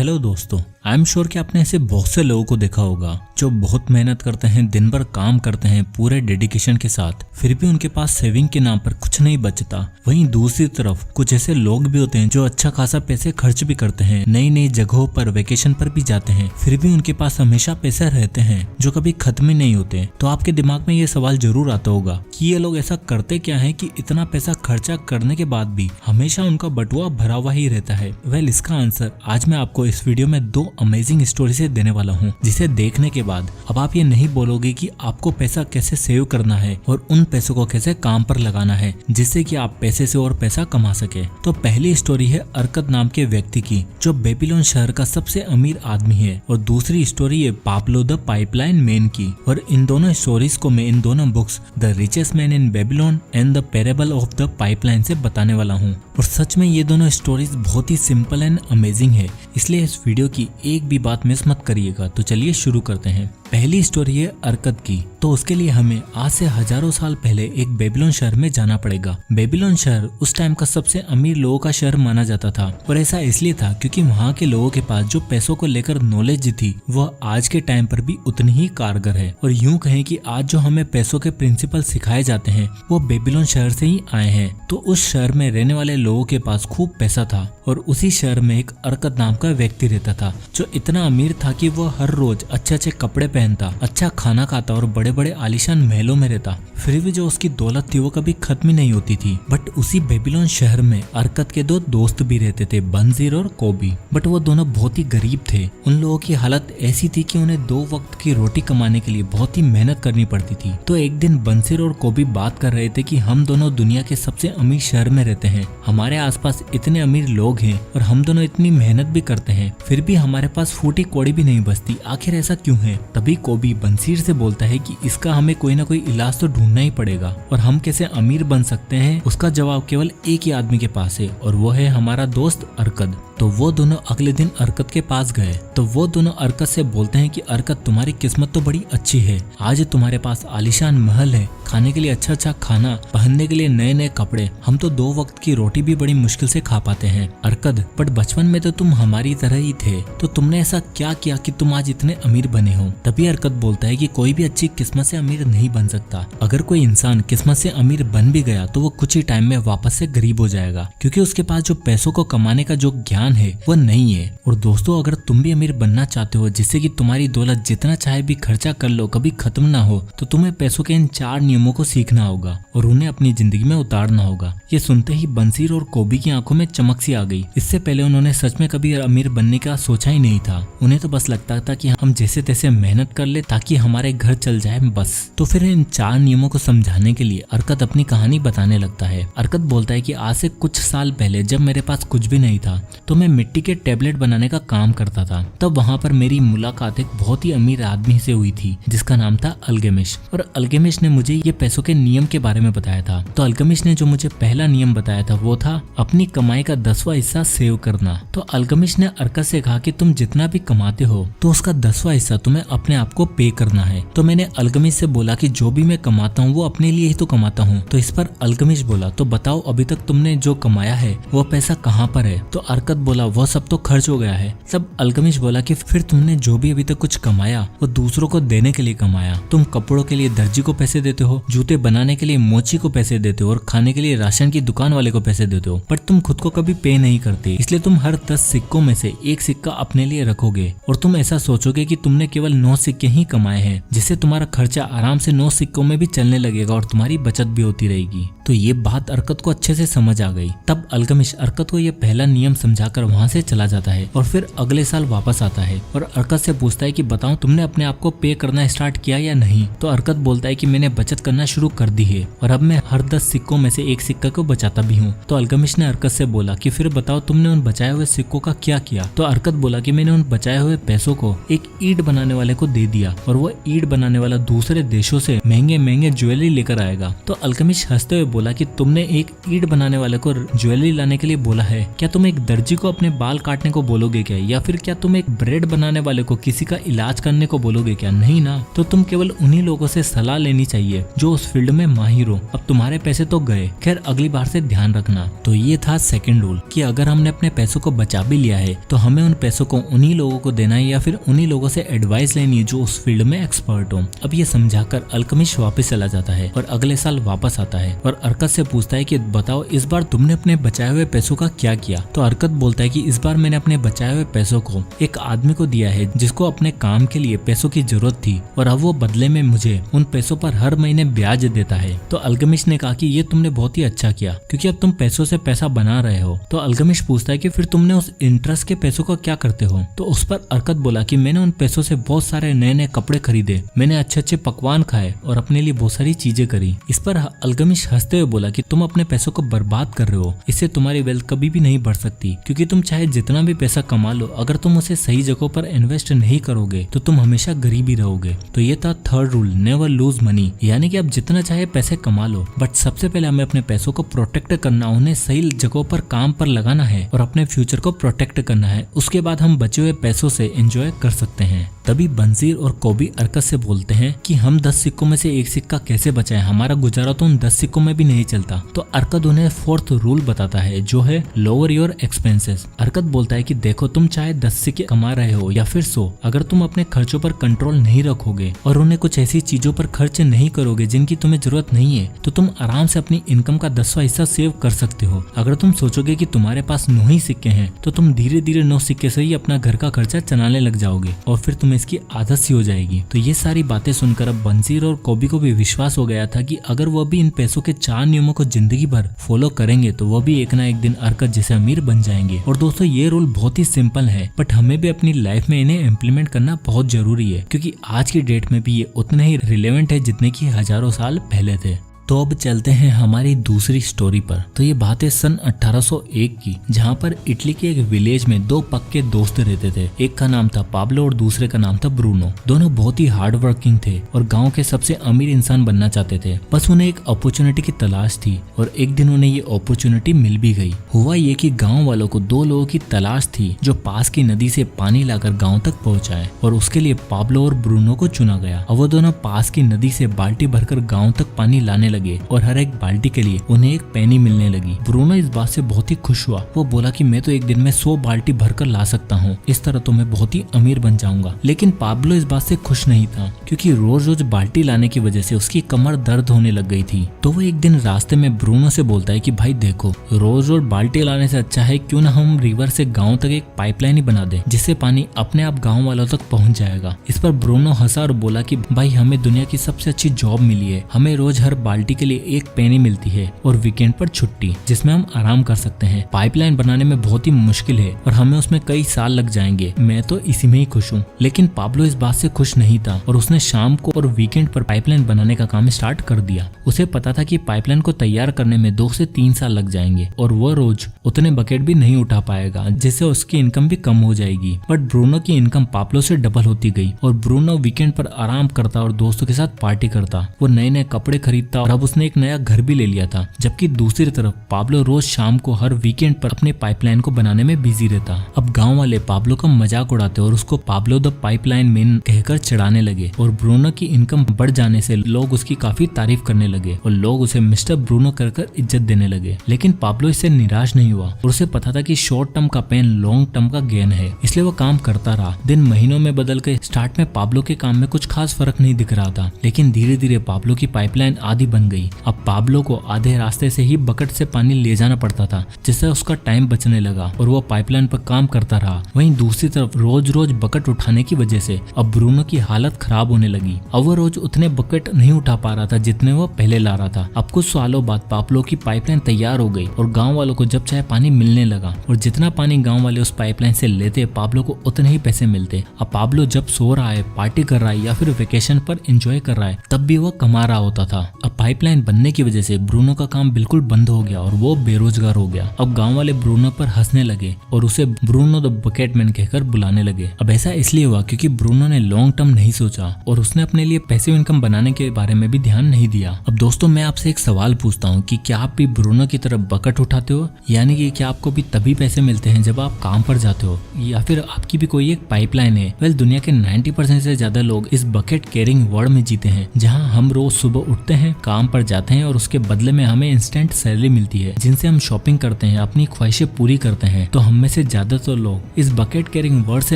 Hello दोस्तों, I am sure कि आपने ऐसे बहुत से लोगों को देखा होगा जो बहुत मेहनत करते हैं, दिन भर काम करते हैं पूरे डेडिकेशन के साथ, फिर भी उनके पास सेविंग के नाम पर कुछ नहीं बचता। वहीं दूसरी तरफ कुछ ऐसे लोग भी होते हैं जो अच्छा खासा पैसे खर्च भी करते हैं, नई नई जगहों पर वेकेशन पर भी जाते हैं, फिर भी उनके पास हमेशा पैसे रहते हैं जो कभी खत्म ही नहीं होते। तो आपके दिमाग में ये सवाल जरूर आता होगा कि ये लोग ऐसा करते क्या है कि इतना पैसा खर्चा करने के बाद भी हमेशा उनका बटुआ भरा हुआ ही रहता है। वेल, इसका आंसर आज मैं आपको इस वीडियो में 2 अमेजिंग स्टोरी से देने वाला हूँ, जिसे देखने के बाद अब आप ये नहीं बोलोगे कि आपको पैसा कैसे सेव करना है और उन पैसों को कैसे काम पर लगाना है जिससे कि आप पैसे से और पैसा कमा सके। तो पहली स्टोरी है अरकद नाम के व्यक्ति की, जो बेबीलोन शहर का सबसे अमीर आदमी है, और दूसरी स्टोरी है पाब्लो द पाइपलाइन मैन की। और इन दोनों स्टोरीज को मैं इन दोनों books the richest man in Babylon and the parable of the pipeline से बताने वाला हूँ। और सच में ये दोनों स्टोरीज बहुत ही सिंपल एंड अमेजिंग है, इसलिए इस वीडियो की एक भी बात मिस मत करिएगा। तो चलिए शुरू करते हैं। पहली स्टोरी है अरकद की। तो उसके लिए हमें आज से हजारों साल पहले एक बेबीलोन शहर में जाना पड़ेगा। बेबीलोन शहर उस टाइम का सबसे अमीर लोगों का शहर माना जाता था, और ऐसा इसलिए था क्योंकि वहाँ के लोगों के पास जो पैसों को लेकर नॉलेज थी वह आज के टाइम पर भी उतनी ही कारगर है। और यूं कहें कि आज जो हमें पैसों के प्रिंसिपल सिखाए जाते हैं वो बेबीलोन शहर से ही आए हैं। तो उस शहर में रहने वाले लोगों के पास खूब पैसा था, और उसी शहर में एक अरकद नाम का व्यक्ति रहता था जो इतना अमीर था कि वो हर रोज अच्छे अच्छे कपड़े पहनता, अच्छा खाना खाता और बड़े बड़े आलीशान महलों में रहता। फिर भी जो उसकी दौलत थी वो कभी खत्म ही नहीं होती थी। बट उसी बेबीलोन शहर में अरकद के 2 दोस्त भी रहते थे, बंजीर और कोबी। बट वो दोनों बहुत ही गरीब थे। उन लोगों की हालत ऐसी थी कि उन्हें 2 वक्त की रोटी कमाने के लिए बहुत ही मेहनत करनी पड़ती थी। तो एक दिन बंजीर और कोबी बात कर रहे थे कि हम दोनों दुनिया के सबसे अमीर शहर में रहते हैं, हमारे आसपास इतने अमीर लोग हैं और हम दोनों इतनी मेहनत भी करते हैं, फिर भी हमारे पास फूटी कौड़ी भी नहीं बचती। आखिर ऐसा क्यों है? तभी कोबी बंसीर से बोलता है कि इसका हमें कोई ना कोई इलाज तो ढूंढना ही पड़ेगा, और हम कैसे अमीर बन सकते हैं उसका जवाब केवल एक ही आदमी के पास है, और वो है हमारा दोस्त अरकद। तो वो दोनों अगले दिन अरकद के पास गए। तो वो दोनों अरकद से बोलते हैं कि अरकद, तुम्हारी किस्मत तो बड़ी अच्छी है, आज तुम्हारे पास आलीशान महल है, खाने के लिए अच्छा अच्छा खाना, पहनने के लिए नए नए कपड़े, हम तो 2 वक्त की रोटी भी बड़ी मुश्किल से खा पाते हैं। अरकद, बट बचपन में तो तुम हमारी तरह ही थे, तो तुमने ऐसा क्या किया कि तुम आज इतने अमीर बने हो? तभी अरकद बोलता है कि कोई भी अच्छी किस्मत से अमीर नहीं बन सकता। अगर कोई इंसान किस्मत से अमीर बन भी गया तो वो कुछ ही टाइम में वापस से गरीब हो जाएगा, क्योंकि उसके पास जो पैसों को कमाने का जो ज्ञान है वो नहीं है। और दोस्तों, अगर तुम भी अमीर बनना चाहते हो जिससे कि तुम्हारी दौलत जितना चाहे भी खर्चा कर लो कभी खत्म ना हो, तो तुम्हें पैसों के इन 4 नियमों को सीखना होगा और उन्हें अपनी जिंदगी में उतारना होगा। ये सुनते ही बंसीर और कोबी की आंखों में चमक सी आ गई। इससे पहले उन्होंने सच में कभी अमीर बनने का सोचा ही नहीं था। उन्हें तो बस लगता था कि हम जैसे तैसे मेहनत कर ले ताकि हमारे घर चल जाए बस। तो फिर इन 4 नियमों को समझाने के लिए अरकद अपनी कहानी बताने लगता है। अरकद बोलता है कि आज से कुछ साल पहले जब मेरे पास कुछ भी नहीं था तो मैं मिट्टी के टैबलेट बनाने का काम करता था। तब वहाँ पर मेरी मुलाकात एक बहुत ही अमीर आदमी से हुई थी जिसका नाम था अल्केमिस्ट। और अल्केमिस्ट ने मुझे ये पैसों के नियम के बारे में बताया था। तो अल्केमिस्ट ने जो मुझे पहला नियम बताया था वो था अपनी कमाई का 10वां हिस्सा सेव करना। तो अल्केमिस्ट ने अरकद से कहा कि तुम जितना भी कमाते हो तो उसका 10वां हिस्सा तुम्हें अपने आप को पे करना है। तो मैंने अल्केमिस्ट से बोला कि जो भी मैं कमाता हूँ वो अपने लिए ही तो कमाता हूँ। तो इस पर अल्केमिस्ट बोला, तो बताओ अभी तक तुमने जो कमाया है वो पैसा कहाँ पर है? तो अरकद बोला, वो सब तो खर्च हो गया है। तब अल्केमिस्ट बोला कि फिर तुमने जो भी अभी तक कुछ कमाया वो दूसरों को देने के लिए कमाया। तुम कपड़ों के लिए दर्जी को पैसे देते हो, जूते बनाने के लिए मोची को पैसे देते हो, और खाने के लिए राशन की दुकान वाले को पैसे देते हो, पर तुम खुद को कभी पे नहीं करते। इसलिए तुम हर 10 सिक्कों में से 1 सिक्का अपने लिए रखोगे, और तुम ऐसा सोचोगे कि तुमने केवल 9 सिक्के ही कमाए हैं, जिससे तुम्हारा खर्चा आराम से 9 सिक्कों में भी चलने लगेगा और तुम्हारी बचत भी होती रहेगी। तो ये बात अरकद को अच्छे से समझ आ गई। तब अल्केमिस्ट अरकद को ये पहला नियम समझाकर वहाँ से चला जाता है, और फिर अगले साल वापस आता है और अरकद से पूछता है कि बताओ तुमने अपने आप को पे करना स्टार्ट किया या नहीं? तो अरकद बोलता है कि मैंने बचत करना शुरू कर दी है, और अब मैं हर 10 सिक्कों में से 1 सिक्का को बचाता भी हूँ। तो अल्केमिस्ट ने अरकद से बोला कि फिर बताओ तुमने उन बचाए हुए सिक्कों का क्या किया? तो अरकद बोला कि मैंने उन बचाए हुए पैसों को एक ईंट बनाने वाले को दे दिया, और वो ईंट बनाने वाला दूसरे देशों से महंगे महंगे ज्वेलरी लेकर आएगा। तो अल्केमिस्ट हंसते हुए बोला कि तुमने एक ईंट बनाने वाले को ज्वेलरी लाने के लिए बोला है, क्या तुम एक दर्जी को अपने बाल काटने को बोलोगे क्या, या फिर क्या तुम एक ब्रेड बनाने वाले को किसी का इलाज करने को बोलोगे क्या? नहीं ना। तो तुम केवल उन्हीं लोगों से सलाह लेनी चाहिए जो उस फील्ड में माहिर हो। अब तुम्हारे पैसे तो गए, खैर अगली बार से ध्यान रखना। तो ये था सेकंड रूल कि अगर हमने अपने पैसों को बचा भी लिया है तो हमें उन पैसों को उन्हीं लोगों को देना है या फिर उन्हीं लोगों से एडवाइस लेनी है जो उस फील्ड में एक्सपर्ट हो। अब ये समझाकर अल्केमिस्ट वापस चला जाता है और अगले साल वापस आता है और अर्कत से पूछता है कि बताओ इस बार तुमने अपने बचाए हुए पैसों का क्या किया? तो अर्कत बोलता है कि इस बार मैंने अपने बचाए हुए पैसों को एक आदमी को दिया है जिसको अपने काम के लिए पैसों की जरूरत थी और अब वो बदले में मुझे उन पैसों पर हर महीने ब्याज देता है। तो अल्केमिस्ट ने कहा कि ये तुमने बहुत ही अच्छा किया क्योंकि अब तुम पैसों से पैसा बना रहे हो। तो अल्केमिस्ट पूछता है कि फिर तुमने उस इंटरेस्ट के पैसों का क्या करते हो? तो उस पर अर्कत बोला कि मैंने उन पैसों से बहुत सारे नए नए कपड़े खरीदे, मैंने अच्छे अच्छे पकवान खाए और अपने लिए बहुत सारी चीजें करी। इस पर अल्केमिस्ट हंसते हुए बोला कि तुम अपने पैसों को बर्बाद कर रहे हो, इससे तुम्हारी वेल्थ कभी भी नहीं बढ़ सकती क्योंकि तुम चाहे जितना भी पैसा कमा लो, अगर तुम उसे सही जगहों पर इन्वेस्ट नहीं करोगे तो तुम हमेशा गरीब ही रहोगे। तो ये था third rule, never lose money, यानी कि आप जितना चाहे पैसे कमा लो बट सबसे पहले हमें अपने पैसों को प्रोटेक्ट करना, उन्हें सही जगहों पर काम पर लगाना है और अपने फ्यूचर को प्रोटेक्ट करना है। उसके बाद हम बचे हुए पैसों से एंजॉय कर सकते हैं। तभी बंजीर और कोबी अर्कत से बोलते हैं कि हम 10 सिक्कों में से एक सिक्का कैसे बचाएं, हमारा गुजारा तो उन 10 सिक्कों में भी नहीं चलता। तो अर्कत उन्हें फोर्थ रूल बताता है जो है लोअर योर एक्सपेंसेस। अर्कत बोलता है कि देखो तुम चाहे 10 सिक्के कमा रहे हो या फिर 100, अगर तुम अपने खर्चों पर कंट्रोल नहीं रखोगे और उन्हें कुछ ऐसी चीजों पर खर्च नहीं करोगे जिनकी तुम्हें जरूरत नहीं है तो तुम आराम से अपनी इनकम का 10वां हिस्सा सेव कर सकते हो। अगर तुम सोचोगे कि तुम्हारे पास 9 ही सिक्के हैं तो तुम धीरे धीरे 9 सिक्के से ही अपना घर का खर्चा चलाने लग जाओगे और फिर तुम्हें इसकी आदत सी हो जाएगी। तो ये सारी बातें सुनकर अब बंजीर और कोबी को भी विश्वास हो गया था कि अगर वो भी इन पैसों के 4 नियमों को जिंदगी भर फॉलो करेंगे तो वो भी एक ना एक दिन अर्कत जैसे अमीर बन जाएंगे। और दोस्तों ये रूल बहुत ही सिंपल है बट हमें भी अपनी लाइफ में इन्हें इम्प्लीमेंट करना बहुत जरूरी है क्योंकि आज की डेट में भी ये उतने ही रिलेवेंट है जितने की हजारों साल पहले थे। तो अब चलते हैं हमारी दूसरी स्टोरी पर। तो ये बात है सन 1801 की, जहाँ पर इटली के एक विलेज में 2 पक्के दोस्त रहते थे। एक का नाम था पाब्लो और दूसरे का नाम था ब्रूनो। दोनों बहुत ही हार्ड वर्किंग थे और गांव के सबसे अमीर इंसान बनना चाहते थे। बस उन्हें एक अपॉर्चुनिटी की तलाश थी और एक दिन उन्हें ये अपॉर्चुनिटी मिल भी गई। हुआ ये कि गाँव वालों को 2 लोगों की तलाश थी जो पास की नदी से पानी लाकर गाँव तक पहुँचाए और उसके लिए पाब्लो और ब्रूनो को चुना गया। और वो दोनों पास की नदी से बाल्टी भरकर गाँव तक पानी लाने लगे और हर एक बाल्टी के लिए उन्हें एक पेनी मिलने लगी। ब्रूनो इस बात से बहुत ही खुश हुआ। वो बोला कि मैं तो एक दिन में 100 बाल्टी भरकर ला सकता हूँ, इस तरह तो मैं बहुत ही अमीर बन जाऊंगा। लेकिन पाब्लो इस बात से खुश नहीं था क्योंकि रोज रोज बाल्टी लाने की वजह से उसकी कमर दर्द होने लग गई थी। तो वो एक दिन रास्ते में ब्रूनो से बोलता है कि भाई देखो, रोज रोज बाल्टी लाने से अच्छा है क्यों ना हम रिवर से गाँव तक एक पाइपलाइन ही बना दे जिससे पानी अपने आप गाँव वालों तक पहुँच जाएगा। इस पर ब्रूनो हंसा और बोला कि भाई हमें दुनिया की सबसे अच्छी जॉब मिली है, हमें रोज हर बाल्टी के लिए एक पेनी मिलती है और वीकेंड पर छुट्टी जिसमें हम आराम कर सकते हैं। पाइपलाइन बनाने में बहुत ही मुश्किल है और हमें उसमें कई साल लग जाएंगे, मैं तो इसी में ही खुश हूँ। लेकिन पाब्लो इस बात से खुश नहीं था और उसने शाम को और वीकेंड पर पाइपलाइन बनाने का काम स्टार्ट कर दिया। उसे पता था कि पाइपलाइन को तैयार करने में 2 से 3 साल लग जाएंगे और वो रोज उतने बकेट भी नहीं उठा पाएगा जिससे उसकी इनकम भी कम हो जाएगी। बट ब्रूनो की इनकम पाब्लो से डबल होती गई और ब्रूनो वीकेंड पर आराम करता और दोस्तों के साथ पार्टी करता। वो नए नए कपड़े खरीदता और अब उसने एक नया घर भी ले लिया था। जबकि दूसरी तरफ पाब्लो रोज शाम को हर वीकेंड पर अपने पाइपलाइन को बनाने में बिजी रहता। अब गांव वाले पाब्लो का मजाक उड़ाते और उसको पाब्लो द पाइपलाइन मैन कहकर चिढ़ाने लगे और ब्रूनो की इनकम बढ़ जाने से लोग उसकी काफी तारीफ करने लगे और लोग उसे मिस्टर ब्रूनो कर इज्जत देने लगे। लेकिन पाब्लो इससे निराश नहीं हुआ और उसे पता था कि शॉर्ट टर्म का पेन लॉन्ग टर्म का गेन है, इसलिए वो काम करता रहा। दिन महीनों में बदल के स्टार्ट में पाब्लो के काम में कुछ खास फर्क नहीं दिख रहा था, लेकिन धीरे धीरे पाब्लो की पाइपलाइन आधी बन गई। अब पाब्लो को आधे रास्ते से ही बकेट से पानी ले जाना पड़ता था जिससे उसका टाइम बचने लगा और वो पाइपलाइन पर काम करता रहा। वहीं दूसरी तरफ रोज रोज बकेट उठाने की वजह से अब ब्रूनो की हालत खराब होने लगी। अब वो रोज उतने बकेट नहीं उठा पा रहा था जितने वो पहले ला रहा था। अब कुछ सालों बाद पाब्लो की पाइपलाइन तैयार हो गई और गाँव वालों को जब चाहे पानी मिलने लगा और जितना पानी गाँव वाले उस पाइपलाइन से लेते पाब्लो को उतने ही पैसे मिलते। अब पाब्लो जब सो रहा है, पार्टी कर रहा है या फिर वेकेशन पर एंजॉय कर रहा है तब भी वो कमा रहा होता था। अब भाई पाइपलाइन बनने की वजह से ब्रूनो का काम बिल्कुल बंद हो गया और वो बेरोजगार हो गया। अब गांव वाले ब्रूनो पर हंसने लगे और उसे ब्रूनो द बकेट मैन कहकर बुलाने लगे। अब ऐसा इसलिए हुआ क्योंकि ब्रूनो ने लॉन्ग टर्म नहीं सोचा और उसने अपने लिए पैसिव इनकम बनाने के बारे में भी ध्यान नहीं दिया। अब दोस्तों मैं आपसे एक सवाल पूछता हूँ कि क्या आप भी ब्रूनो की तरफ बकेट उठाते हो, यानी कि क्या आपको भी तभी पैसे मिलते हैं जब आप काम पर जाते हो, या फिर आपकी भी कोई एक पाइपलाइन है। वेल दुनिया के 90% से ज्यादा लोग इस बकेट कैरिंग वर्ल्ड में जीते हैं, जहाँ हम रोज सुबह उठते हैं, काम पर जाते हैं और उसके बदले में हमें इंस्टेंट सैलरी मिलती है जिनसे हम शॉपिंग करते हैं, अपनी ख्वाहिशें पूरी करते हैं। तो हम में से ज्यादातर लोग इस बकेट कैरिंग वर्ल्ड से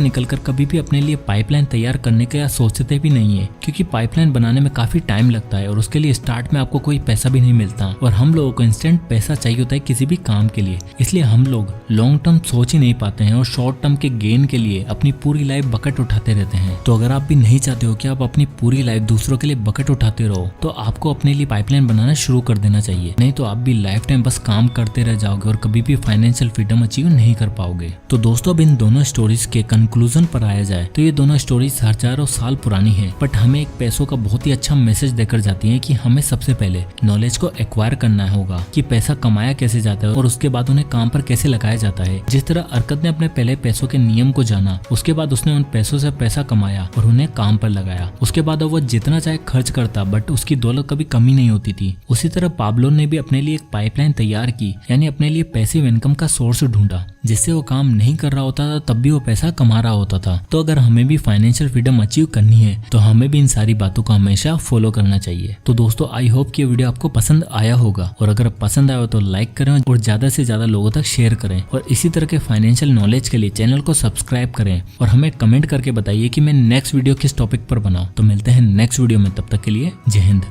निकलकर कभी भी अपने लिए पाइपलाइन तैयार करने का सोचते भी नहीं है, क्योंकि पाइपलाइन बनाने में काफी टाइम लगता है और उसके लिए स्टार्ट में आपको कोई पैसा भी नहीं मिलता और हम लोगों को इंस्टेंट पैसा चाहिए होता है किसी भी काम के लिए। इसलिए हम लोग लॉन्ग टर्म सोच ही नहीं पाते हैं और शॉर्ट टर्म के गेन के लिए अपनी पूरी लाइफ बकेट उठाते रहते हैं। तो अगर आप भी नहीं चाहते हो कि आप अपनी पूरी लाइफ दूसरों के लिए बकेट उठाते रहो, तो आपको अपने लिए पाइपलाइन बनाना शुरू कर देना चाहिए, नहीं तो आप भी लाइफ टाइम बस काम करते रह जाओगे और कभी भी फाइनेंशियल फ्रीडम अचीव नहीं कर पाओगे। तो दोस्तों अब इन दोनों स्टोरीज के कंक्लूजन पर आया जाए तो ये दोनों स्टोरीज हजारों साल पुरानी है, बट हमें एक पैसों का बहुत ही अच्छा मैसेज देकर जाती है कि हमें सबसे पहले नॉलेज को एक्वायर करना होगा कि पैसा कमाया कैसे जाता है और उसके बाद उन्हें काम पर कैसे लगाया जाता है। जिस तरह अर्कत ने अपने पहले पैसों के नियम को जाना, उसके बाद उसने उन पैसों से पैसा कमाया और उन्हें काम पर लगाया, उसके बाद वो जितना चाहे खर्च करता बट उसकी दौलत कभी कमी नहीं होती थी। उसी तरह पाब्लो ने भी अपने लिए एक पाइपलाइन तैयार की, यानी अपने लिए पैसिव इनकम का सोर्स ढूंढा, जिससे वो काम नहीं कर रहा होता था तब भी वो पैसा कमा रहा होता था। तो अगर हमें भी फाइनेंशियल फ्रीडम अचीव करनी है तो हमें भी इन सारी बातों को हमेशा फॉलो करना चाहिए। तो दोस्तों आई होप कि ये वीडियो आपको पसंद आया होगा, और अगर पसंद आया हो तो लाइक करें और ज्यादा से ज्यादा लोगों तक शेयर करें, और इसी तरह के फाइनेंशियल नॉलेज के लिए चैनल को सब्सक्राइब करें और हमें कमेंट करके बताइए कि मैं नेक्स्ट वीडियो किस टॉपिक पर बनाऊं। तो मिलते हैं नेक्स्ट वीडियो में, तब तक के लिए जय हिंद।